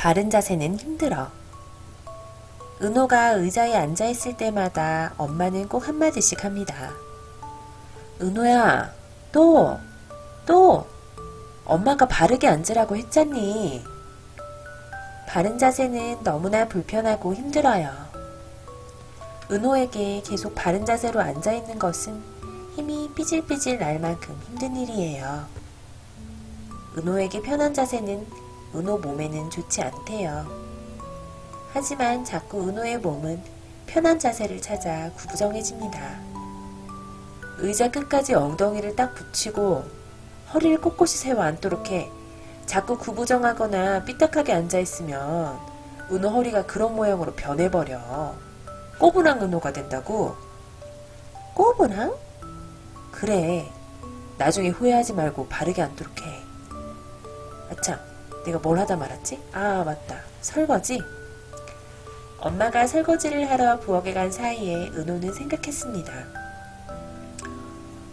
바른 자세는 힘들어. 은호가 의자에 앉아있을 때마다 엄마는 꼭 한마디씩 합니다. 은호야, 또! 엄마가 바르게 앉으라고 했잖니. 바른 자세는 너무나 불편하고 힘들어요. 은호에게 계속 바른 자세로 앉아있는 것은 힘이 삐질삐질 날 만큼 힘든 일이에요. 은호에게 편한 자세는 은호 몸에는 좋지 않대요. 하지만 자꾸 은호의 몸은 편한 자세를 찾아 구부정해집니다. 의자 끝까지 엉덩이를 딱 붙이고 허리를 꼿꼿이 세워 앉도록 해. 자꾸 구부정하거나 삐딱하게 앉아있으면 은호 허리가 그런 모양으로 변해버려. 꼬부랑 은호가 된다고? 꼬부랑? 그래. 나중에 후회하지 말고 바르게 앉도록 해. 아참, 내가 뭘 하다 말았지? 아, 맞다. 설거지? 엄마가 설거지를 하러 부엌에 간 사이에 은호는 생각했습니다.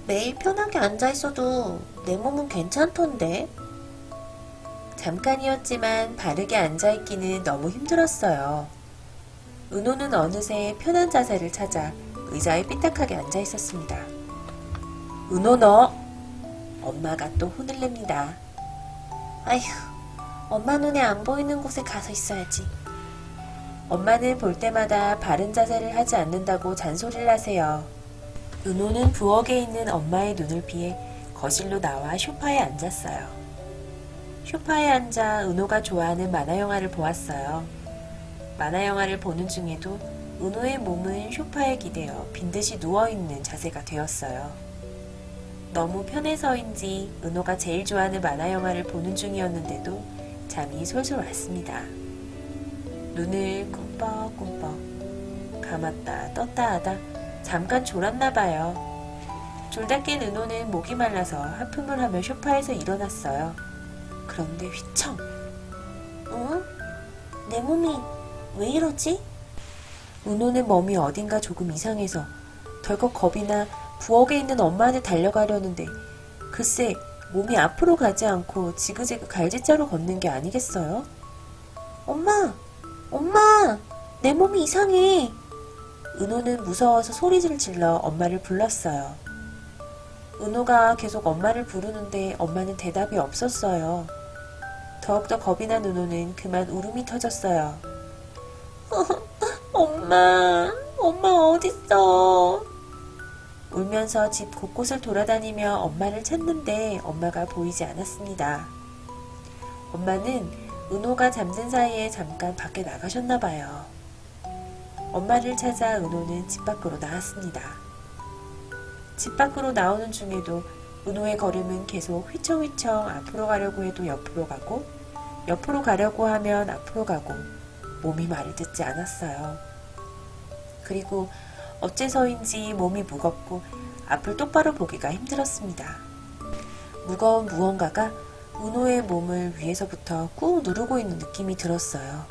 매일 편하게 앉아있어도 내 몸은 괜찮던데? 잠깐이었지만 바르게 앉아있기는 너무 힘들었어요. 은호는 어느새 편한 자세를 찾아 의자에 삐딱하게 앉아있었습니다. 은호 너! 엄마가 또 혼을 냅니다. 아휴, 엄마 눈에 안 보이는 곳에 가서 있어야지. 엄마는 볼 때마다 바른 자세를 하지 않는다고 잔소리를 하세요. 은호는 부엌에 있는 엄마의 눈을 피해 거실로 나와 소파에 앉았어요. 소파에 앉아 은호가 좋아하는 만화영화를 보았어요. 만화영화를 보는 중에도 은호의 몸은 소파에 기대어 빈듯이 누워있는 자세가 되었어요. 너무 편해서인지 은호가 제일 좋아하는 만화영화를 보는 중이었는데도 잠이 솔솔 왔습니다. 눈을 꿈뻑꿈뻑 감았다 떴다 하다 잠깐 졸았나봐요. 졸다 깬 은호는 목이 말라서 하품을 하며 소파에서 일어났어요. 그런데 휘청! 응? 내 몸이 왜 이러지? 은호는 몸이 어딘가 조금 이상해서 덜컥 겁이 나 부엌에 있는 엄마한테 달려가려는데 글쎄 몸이 앞으로 가지 않고 지그재그 갈지자로 걷는 게 아니겠어요? 엄마! 내 몸이 이상해! 은호는 무서워서 소리를 질러 엄마를 불렀어요. 은호가 계속 엄마를 부르는데 엄마는 대답이 없었어요. 더욱더 겁이 난 은호는 그만 울음이 터졌어요. 엄마 어딨어? 울면서 집 곳곳을 돌아다니며 엄마를 찾는데 엄마가 보이지 않았습니다. 엄마는 은호가 잠든 사이에 잠깐 밖에 나가셨나봐요. 엄마를 찾아 은호는 집 밖으로 나왔습니다. 집 밖으로 나오는 중에도 은호의 걸음은 계속 휘청휘청 앞으로 가려고 해도 옆으로 가고 옆으로 가려고 하면 앞으로 가고 몸이 말을 듣지 않았어요. 그리고 어째서인지 몸이 무겁고 앞을 똑바로 보기가 힘들었습니다. 무거운 무언가가 은호의 몸을 위에서부터 꾹 누르고 있는 느낌이 들었어요.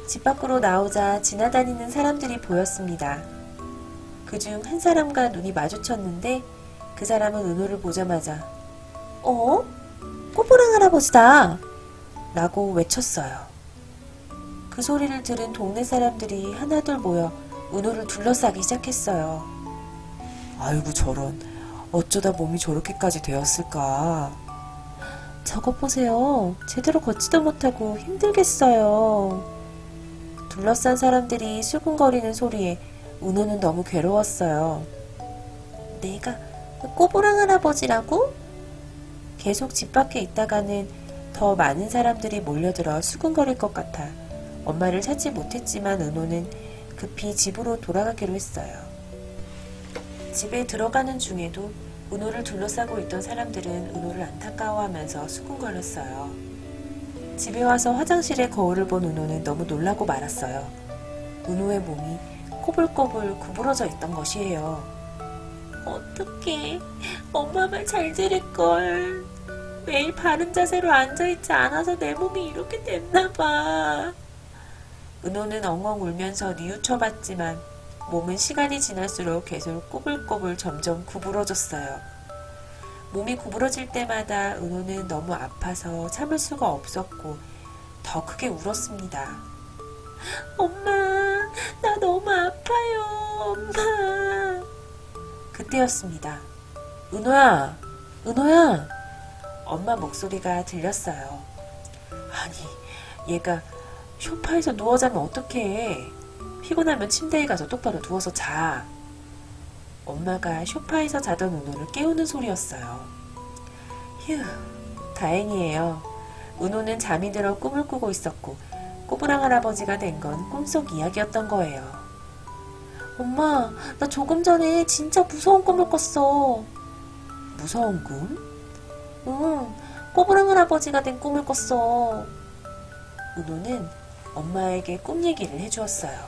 집 밖으로 나오자 지나다니는 사람들이 보였습니다. 그중 한 사람과 눈이 마주쳤는데 그 사람은 은호를 보자마자 꼬부랑 할아버지다! 라고 외쳤어요. 그 소리를 들은 동네 사람들이 하나둘 모여 은호를 둘러싸기 시작했어요. 아이고 저런, 어쩌다 몸이 저렇게까지 되었을까. 저것 보세요. 제대로 걷지도 못하고 힘들겠어요. 둘러싼 사람들이 수군거리는 소리에 은호는 너무 괴로웠어요. 내가 꼬부랑 할아버지라고? 계속 집 밖에 있다가는 더 많은 사람들이 몰려들어 수군거릴 것 같아 엄마를 찾지 못했지만 은호는 급히 집으로 돌아가기로 했어요. 집에 들어가는 중에도 은호를 둘러싸고 있던 사람들은 은호를 안타까워하면서 수군거렸어요. 집에 와서 화장실에 거울을 본 은호는 너무 놀라고 말았어요. 은호의 몸이 꼬불꼬불 구부러져 있던 것이에요. 어떡해. 엄마 말 잘 들을걸. 매일 바른 자세로 앉아있지 않아서 내 몸이 이렇게 됐나봐. 은호는 엉엉 울면서 뉘우쳐봤지만 몸은 시간이 지날수록 계속 꼬불꼬불 점점 구부러졌어요. 몸이 구부러질 때마다 은호는 너무 아파서 참을 수가 없었고 더 크게 울었습니다. 엄마, 나 너무 아파요, 엄마. 그때였습니다. 은호야, 은호야. 엄마 목소리가 들렸어요. 아니, 얘가 소파에서 누워 자면 어떡해. 피곤하면 침대에 가서 똑바로 누워서 자. 엄마가 소파에서 자던 은호를 깨우는 소리였어요. 휴, 다행이에요. 은호는 잠이 들어 꿈을 꾸고 있었고 꼬부랑 할아버지가 된 건 꿈속 이야기였던 거예요. 엄마, 나 조금 전에 진짜 무서운 꿈을 꿨어. 무서운 꿈? 응, 꼬부랑 할아버지가 된 꿈을 꿨어. 은호는 엄마에게 꿈 얘기를 해주었어요.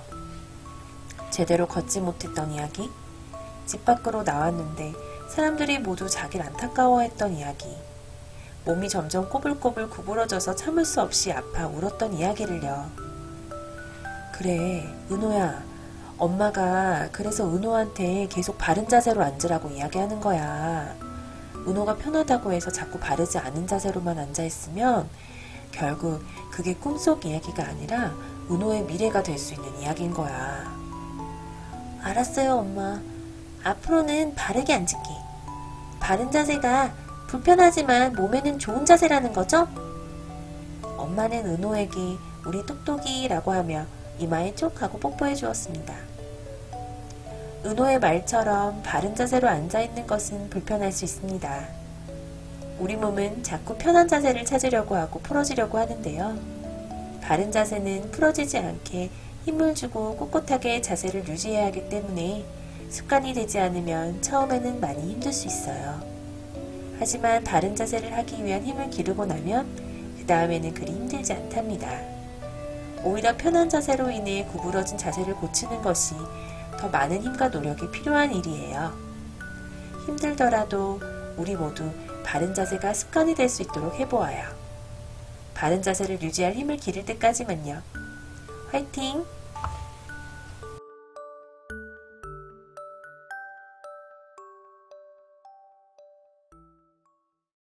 제대로 걷지 못했던 이야기, 집 밖으로 나왔는데 사람들이 모두 자기를 안타까워했던 이야기, 몸이 점점 꼬불꼬불 구부러져서 참을 수 없이 아파 울었던 이야기를요. 그래, 은호야. 엄마가 그래서 은호한테 계속 바른 자세로 앉으라고 이야기하는 거야. 은호가 편하다고 해서 자꾸 바르지 않은 자세로만 앉아있으면 결국 그게 꿈속 이야기가 아니라 은호의 미래가 될 수 있는 이야기인 거야. 알았어요, 엄마. 앞으로는 바르게 앉을게. 바른 자세가 불편하지만 몸에는 좋은 자세라는 거죠? 엄마는 은호에게 우리 똑똑이라고 하며 이마에 쪽 하고 뽀뽀해 주었습니다. 은호의 말처럼 바른 자세로 앉아있는 것은 불편할 수 있습니다. 우리 몸은 자꾸 편한 자세를 찾으려고 하고 풀어지려고 하는데요. 바른 자세는 풀어지지 않게 힘을 주고 꼿꼿하게 자세를 유지해야 하기 때문에 습관이 되지 않으면 처음에는 많이 힘들 수 있어요. 하지만 바른 자세를 하기 위한 힘을 기르고 나면 그 다음에는 그리 힘들지 않답니다. 오히려 편한 자세로 인해 구부러진 자세를 고치는 것이 더 많은 힘과 노력이 필요한 일이에요. 힘들더라도 우리 모두 바른 자세가 습관이 될 수 있도록 해보아요. 바른 자세를 유지할 힘을 기를 때까지만요. 화이팅!